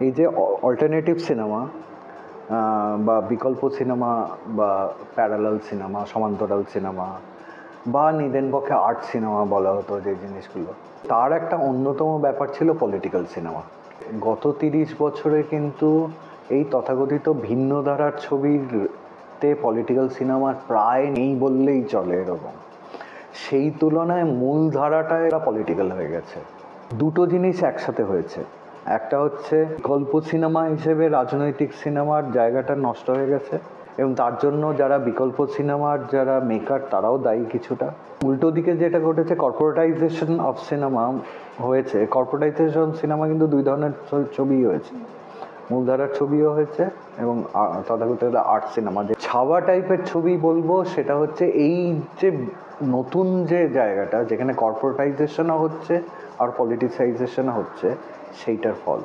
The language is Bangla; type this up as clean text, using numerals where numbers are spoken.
এই যে অল্টারনেটিভ সিনেমা বা বিকল্প সিনেমা বা প্যারালাল সিনেমা, সমান্তরাল সিনেমা বা নিদেন পক্ষে আর্ট সিনেমা বলা হতো যে জিনিসগুলো, তার একটা অন্যতম ব্যাপার ছিল পলিটিক্যাল সিনেমা। গত 30 বছরে কিন্তু এই তথাকথিত ভিন্ন ধারার ছবিতে পলিটিক্যাল সিনেমা প্রায় নেই বললেই চলে এরকম। সেই তুলনায় মূল ধারাটা এরা পলিটিক্যাল হয়ে গেছে। দুটো জিনিস একসাথে হয়েছে। একটা হচ্ছে গল্প সিনেমা হিসেবে রাজনৈতিক সিনেমার জায়গাটা নষ্ট হয়ে গেছে, এবং তার জন্য যারা বিকল্প সিনেমার যারা মেকার তারাও দায়ী কিছুটা। উল্টো দিকে যেটা ঘটেছে, কর্পোরেটাইজেশন অফ সিনেমা হয়েছে। কর্পোরেটাইজেশন সিনেমা কিন্তু দুই ধরনের ছবিই হয়েছে, মূলধারার ছবিও হয়েছে এবং তথাকথিত আর্ট সিনেমা। যে ছাওয়া টাইপের ছবি বলবো সেটা হচ্ছে এই যে নতুন যে জায়গাটা যেখানে কর্পোরেটাইজেশনও হচ্ছে আর পলিটিসাইজেশনও হচ্ছে, সেইটার ফল।